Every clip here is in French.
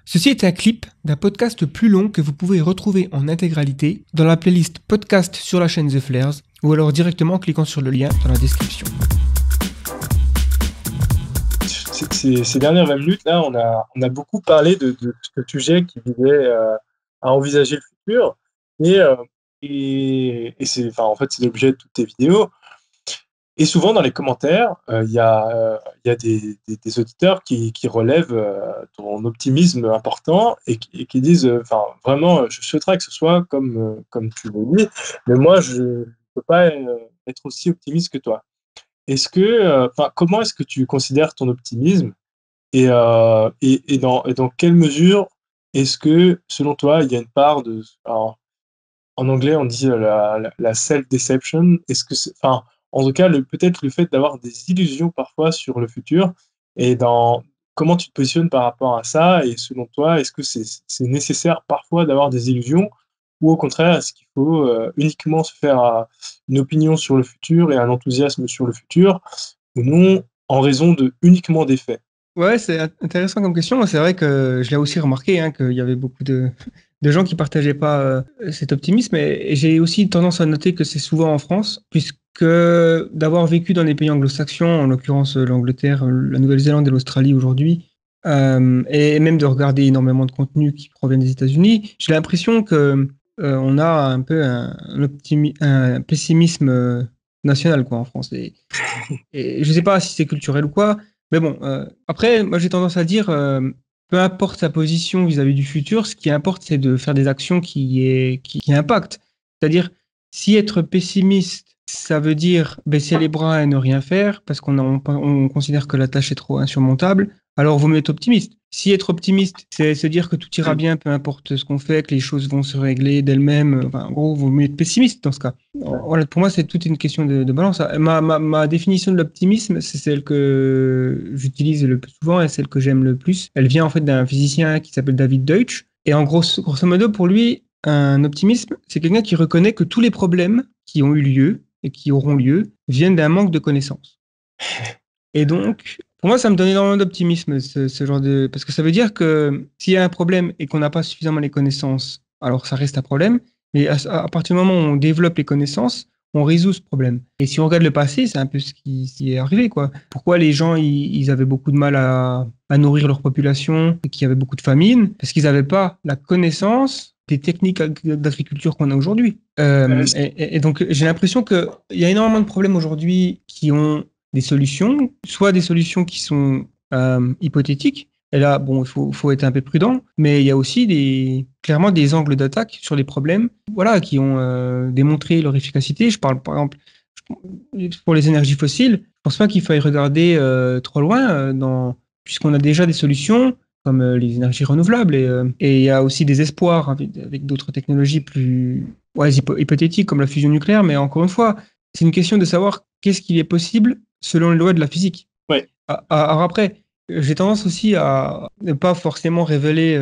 Ceci est un clip d'un podcast plus long que vous pouvez retrouver en intégralité dans la playlist podcast sur la chaîne The Flares ou alors directement en cliquant sur le lien dans la description. Ces dernières 20 minutes, là, on a beaucoup parlé de ce sujet qui visait à envisager le futur. Et, euh, et c'est, enfin, en fait, c'est l'objet de toutes tes vidéos. Et souvent, dans les commentaires, il y a des auditeurs qui relèvent ton optimisme important et qui disent, enfin, vraiment, je souhaiterais que ce soit comme tu le dis, mais moi, je ne peux pas être aussi optimiste que toi. Comment est-ce que tu considères ton optimisme et dans quelle mesure est-ce que, selon toi, il y a une part de... Alors, en anglais, on dit la self-deception. Est-ce que enfin, en tout cas, peut-être le fait d'avoir des illusions parfois sur le futur et comment tu te positionnes par rapport à ça et selon toi, est-ce que c'est nécessaire parfois d'avoir des illusions ou au contraire, est-ce qu'il faut uniquement se faire une opinion sur le futur et un enthousiasme sur le futur ou non en raison uniquement des faits? Ouais, c'est intéressant comme question. C'est vrai que je l'ai aussi remarqué, qu'il y avait beaucoup de gens qui partageaient pas cet optimisme. Et j'ai aussi tendance à noter que c'est souvent en France, puisque d'avoir vécu dans les pays anglo-saxons, en l'occurrence l'Angleterre, la Nouvelle-Zélande et l'Australie aujourd'hui, et même de regarder énormément de contenu qui provient des États-Unis, j'ai l'impression que on a un peu un pessimisme national quoi en France. Et je sais pas si c'est culturel ou quoi, mais bon, après, moi j'ai tendance à dire, peu importe sa position vis-à-vis du futur, ce qui importe, c'est de faire des actions qui impactent. C'est-à-dire, si être pessimiste, ça veut dire baisser les bras et ne rien faire, parce on considère que la tâche est trop insurmontable, alors vaut mieux être optimiste. Si être optimiste, c'est se dire que tout ira bien, peu importe ce qu'on fait, que les choses vont se régler d'elles-mêmes, enfin, en gros, vaut mieux être pessimiste dans ce cas. Voilà, pour moi, c'est toute une question de balance. Ma définition de l'optimisme, c'est celle que j'utilise le plus souvent et celle que j'aime le plus. Elle vient en fait d'un physicien qui s'appelle David Deutsch. Et en gros, grosso modo, pour lui, un optimisme, c'est quelqu'un qui reconnaît que tous les problèmes qui ont eu lieu et qui auront lieu viennent d'un manque de connaissances. Et donc, pour moi, ça me donne énormément d'optimisme, ce genre de... Parce que ça veut dire que s'il y a un problème et qu'on n'a pas suffisamment les connaissances, alors ça reste un problème. Mais à partir du moment où on développe les connaissances, on résout ce problème. Et si on regarde le passé, c'est un peu ce qui est arrivé, quoi. Pourquoi les gens, ils avaient beaucoup de mal à nourrir leur population et qu'il y avait beaucoup de famine? Parce qu'ils n'avaient pas la connaissance des techniques d'agriculture qu'on a aujourd'hui. Et donc, j'ai l'impression qu'il y a énormément de problèmes aujourd'hui qui ont des solutions, soit des solutions qui sont hypothétiques. Et là, bon, faut être un peu prudent, mais il y a aussi clairement des angles d'attaque sur les problèmes, voilà, qui ont démontré leur efficacité. Je parle par exemple pour les énergies fossiles. Je pense pas qu'il faille regarder trop loin, puisqu'on a déjà des solutions comme les énergies renouvelables et il y a aussi des espoirs avec d'autres technologies plus hypothétiques comme la fusion nucléaire. Mais encore une fois, c'est une question de savoir qu'est-ce qu'il est possible selon les lois de la physique. Ouais. Alors après, j'ai tendance aussi à ne pas forcément révéler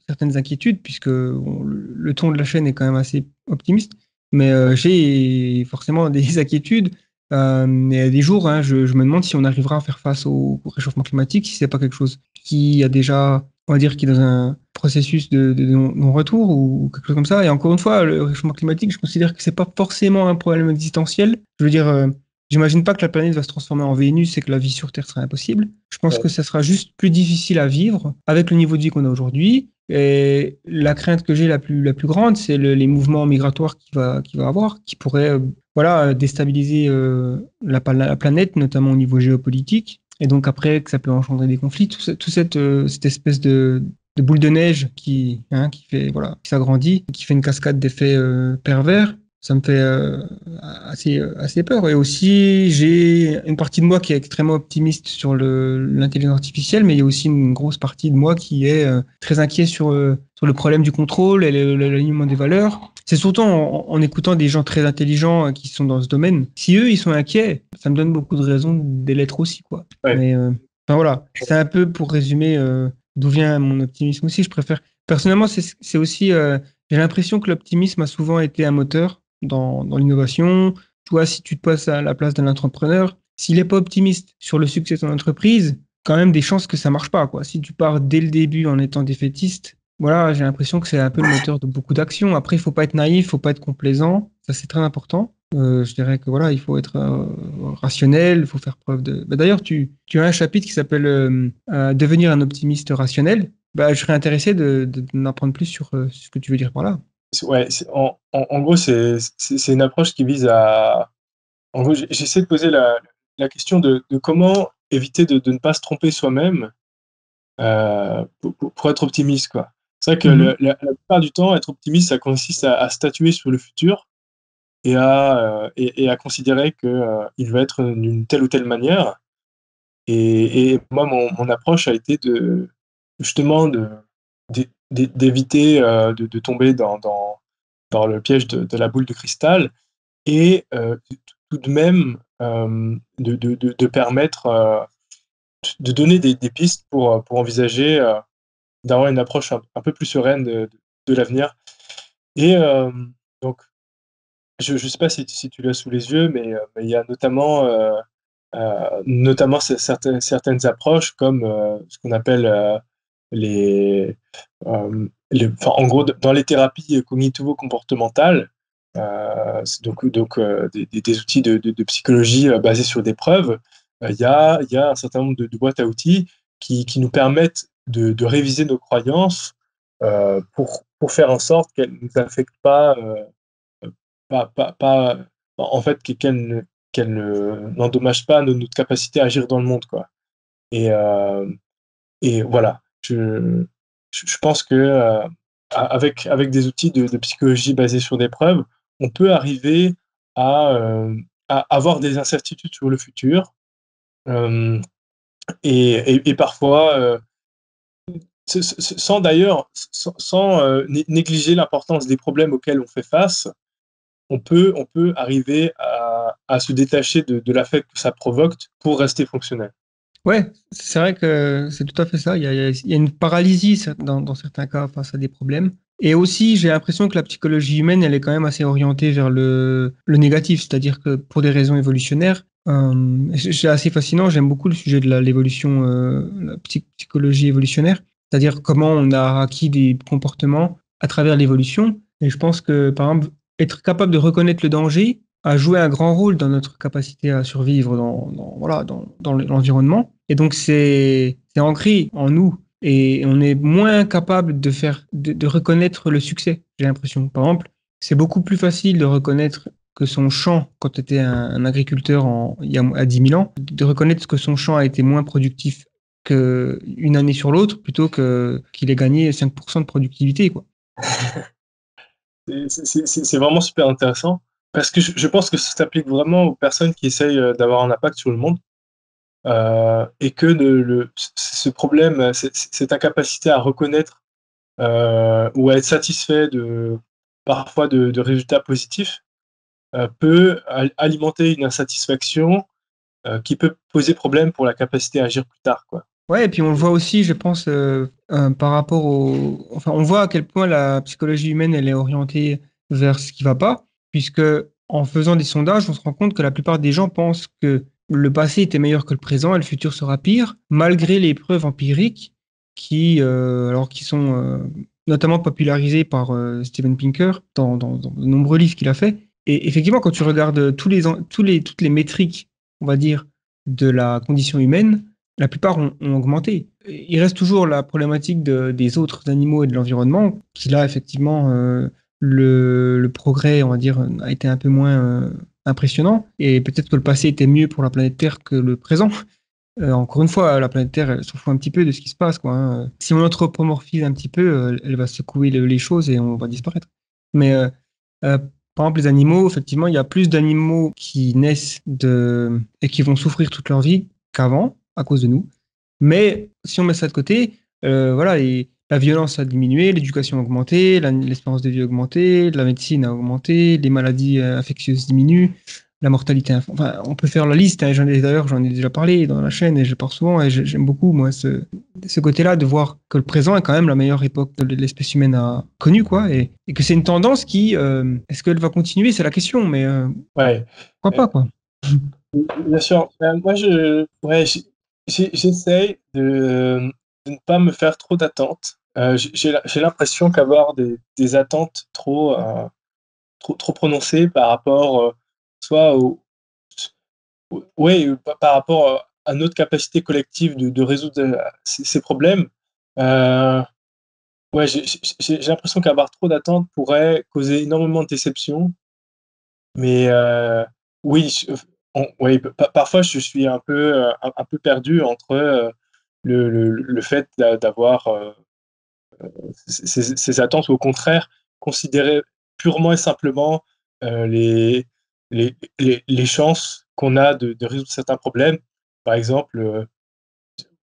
certaines inquiétudes, puisque bon, le ton de la chaîne est quand même assez optimiste, mais j'ai forcément des inquiétudes. Et des jours, je me demande si on arrivera à faire face au réchauffement climatique, si c'est pas quelque chose qui a déjà, on va dire, qui est dans un processus de non-retour ou quelque chose comme ça. Et encore une fois, le réchauffement climatique, je considère que c'est pas forcément un problème existentiel. Je veux dire, j'imagine pas que la planète va se transformer en Vénus et que la vie sur Terre sera impossible. Je pense que ça sera juste plus difficile à vivre avec le niveau de vie qu'on a aujourd'hui. Et la crainte que j'ai la plus grande, c'est les mouvements migratoires qu'il va avoir, qui pourraient voilà, déstabiliser la planète, notamment au niveau géopolitique. Et donc après, que ça peut engendrer des conflits, cette espèce de boule de neige qui fait, voilà, qui s'agrandit, qui fait une cascade d'effets pervers. Ça me fait assez peur. Et aussi, j'ai une partie de moi qui est extrêmement optimiste sur l'intelligence artificielle, mais il y a aussi une grosse partie de moi qui est très inquiet sur le problème du contrôle et l'alignement des valeurs. C'est surtout en écoutant des gens très intelligents qui sont dans ce domaine. Si eux, ils sont inquiets, ça me donne beaucoup de raisons de l'être aussi, quoi. Ouais. Mais enfin, voilà, c'est un peu pour résumer d'où vient mon optimisme aussi. Je préfère. Personnellement, c'est aussi. J'ai l'impression que l'optimisme a souvent été un moteur dans l'innovation. Tu vois, si tu te passes à la place d'un entrepreneur, s'il n'est pas optimiste sur le succès de son entreprise, quand même des chances que ça marche pas, quoi. Si tu pars dès le début en étant défaitiste, voilà, j'ai l'impression que c'est un peu le moteur de beaucoup d'actions. Après, il faut pas être naïf, faut pas être complaisant. Ça, c'est très important. Je dirais que voilà, il faut être rationnel, il faut faire preuve de. Bah, d'ailleurs, tu as un chapitre qui s'appelle Devenir un optimiste rationnel. Bah, je serais intéressé d'en apprendre plus sur ce que tu veux dire par là. Ouais, en gros, c'est une approche qui vise à. En gros, j'essaie de poser la question de comment éviter de ne pas se tromper soi-même pour être optimiste, quoi. C'est vrai que Mhm. la plupart du temps, être optimiste, ça consiste à statuer sur le futur et à considérer que il va être d'une telle ou telle manière. Et moi, mon approche a été justement d'éviter de tomber dans le piège de la boule de cristal et tout de même de permettre de donner des pistes pour envisager d'avoir une approche un peu plus sereine de l'avenir. Et donc, je ne sais pas si tu l'as sous les yeux, mais il y a notamment certaines approches comme ce qu'on appelle enfin, en gros, dans les thérapies cognitivo-comportementales, des outils de psychologie basés sur des preuves, il y a un certain nombre de boîtes à outils qui nous permettent de réviser nos croyances pour faire en sorte qu'elles ne nous affectent pas, en fait, qu'elles n'endommagent pas notre capacité à agir dans le monde, quoi. Et, euh, et voilà, je pense que avec des outils de psychologie basés sur des preuves, on peut arriver à, euh, à avoir des incertitudes sur le futur euh, et parfois, sans d'ailleurs, sans négliger l'importance des problèmes auxquels on fait face, on peut arriver à se détacher de l'affect que ça provoque pour rester fonctionnel. Ouais, c'est vrai que c'est tout à fait ça. Il y a une paralysie dans certains cas face à des problèmes. Et aussi, j'ai l'impression que la psychologie humaine, elle est quand même assez orientée vers le négatif. C'est-à-dire que pour des raisons évolutionnaires, c'est assez fascinant. J'aime beaucoup le sujet de l'évolution, la psychologie évolutionnaire. C'est-à-dire comment on a acquis des comportements à travers l'évolution. Et je pense que, par exemple, être capable de reconnaître le danger a joué un grand rôle dans notre capacité à survivre voilà, dans l'environnement. Et donc, c'est ancré en nous. Et on est moins capable de reconnaître le succès, j'ai l'impression. Par exemple, c'est beaucoup plus facile de reconnaître que son champ, quand tu étais un agriculteur à 10 000 ans, de reconnaître que son champ a été moins productif qu'une année sur l'autre, plutôt qu'il ait gagné 5% de productivité, quoi. C'est vraiment super intéressant parce que je pense que ça s'applique vraiment aux personnes qui essayent d'avoir un impact sur le monde et que ce problème, cette incapacité à reconnaître ou à être satisfait parfois de résultats positifs peut alimenter une insatisfaction qui peut poser problème pour la capacité à agir plus tard, quoi. Ouais, et puis on le voit aussi, je pense, par rapport au... Enfin, on voit à quel point la psychologie humaine, elle est orientée vers ce qui va pas, puisque en faisant des sondages, on se rend compte que la plupart des gens pensent que le passé était meilleur que le présent et le futur sera pire, malgré les preuves empiriques qui sont notamment popularisées par Steven Pinker dans de nombreux livres qu'il a fait. Et effectivement, quand tu regardes toutes les métriques, on va dire, de la condition humaine, la plupart ont augmenté. Il reste toujours la problématique des autres animaux et de l'environnement, qui là, effectivement, le progrès, on va dire, a été un peu moins impressionnant. Et peut-être que le passé était mieux pour la planète Terre que le présent. Encore une fois, la planète Terre, elle s'en fout un petit peu de ce qui se passe, quoi, hein. Si on anthropomorphise un petit peu, elle va secouer les choses et on va disparaître. Mais euh, par exemple, les animaux, effectivement, il y a plus d'animaux qui naissent et qui vont souffrir toute leur vie qu'avant, à cause de nous. Mais si on met ça de côté, voilà, la violence a diminué, l'éducation a augmenté, l'espérance de vie a augmenté, la médecine a augmenté, les maladies infectieuses diminuent, la mortalité. Enfin, on peut faire la liste, hein, d'ailleurs, j'en ai déjà parlé dans la chaîne et je parle souvent et j'aime beaucoup, moi, ce côté-là de voir que le présent est quand même la meilleure époque que l'espèce humaine a connue, quoi, et que c'est une tendance qui, est-ce qu'elle va continuer, c'est la question, mais Ouais. pourquoi pas, quoi. Bien sûr. Moi, J'essaye de ne pas me faire trop d'attentes. J'ai l'impression qu'avoir des attentes trop prononcées par rapport soit ouais, par rapport à notre capacité collective de résoudre ces problèmes. Euh, ouais, j'ai l'impression qu'avoir trop d'attentes pourrait causer énormément de déception. Mais oui, oui, parfois je suis un peu perdu entre le fait d'avoir ces attentes ou au contraire considérer purement et simplement les chances qu'on a de résoudre certains problèmes. Par exemple,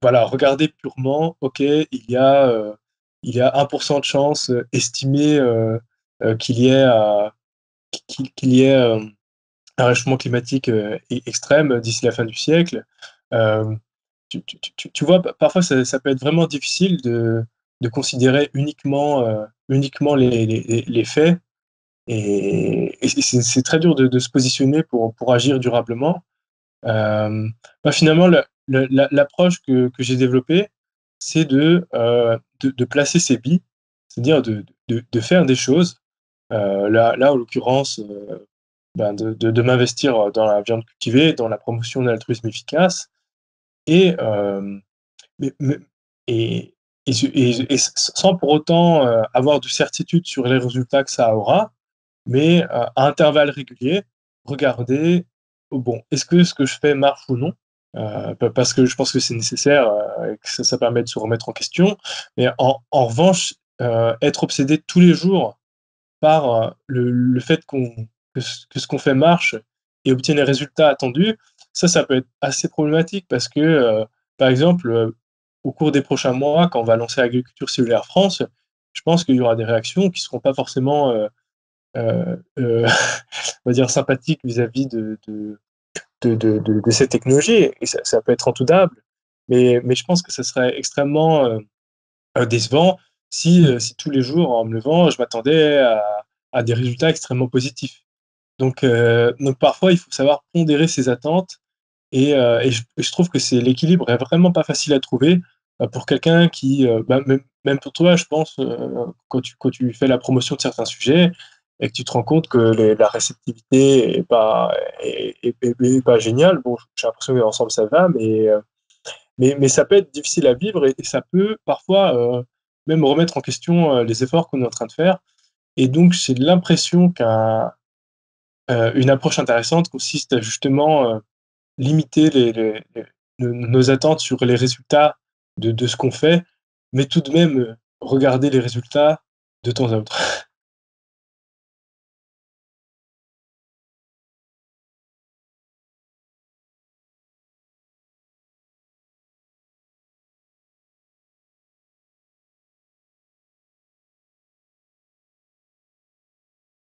voilà, regarder purement, ok, il y a 1% de chance estimée qu'il y ait, qu'il y ait un réchauffement climatique extrême d'ici la fin du siècle. Euh, tu vois, parfois ça peut être vraiment difficile de considérer uniquement les faits et c'est très dur de se positionner pour agir durablement. Euh, Finalement, l'approche que j'ai développée, c'est de placer ses billes, c'est-à-dire de faire des choses. Là, en l'occurrence, de m'investir dans la viande cultivée, dans la promotion de l'altruisme efficace, et, mais- mais- et, sans pour autant avoir de certitude sur les résultats que ça aura, mais à intervalles réguliers, regarder, oh, bon, est-ce que ce que je fais marche ou non? Parce que je pense que c'est nécessaire et que ça permet de se remettre en question. Mais en revanche, être obsédé tous les jours par le fait que ce qu'on fait marche et obtient les résultats attendus, ça peut être assez problématique parce que, par exemple, au cours des prochains mois, quand on va lancer Agriculture cellulaire France, je pense qu'il y aura des réactions qui ne seront pas forcément, on va dire, sympathiques vis-à-vis de cette technologie. Et ça peut être entendable, mais je pense que ça serait extrêmement décevant si tous les jours, en me levant, je m'attendais à des résultats extrêmement positifs. Donc parfois, il faut savoir pondérer ses attentes et je trouve que c'est l'équilibre est vraiment pas facile à trouver pour quelqu'un qui, même pour toi, je pense, quand tu fais la promotion de certains sujets et que tu te rends compte que la réceptivité est pas géniale. Bon, j'ai l'impression que l'ensemble ça va, mais ça peut être difficile à vivre et ça peut parfois même remettre en question les efforts qu'on est en train de faire. Et donc, j'ai l'impression une approche intéressante consiste à justement limiter nos attentes sur les résultats de ce qu'on fait, mais tout de même regarder les résultats de temps à autre.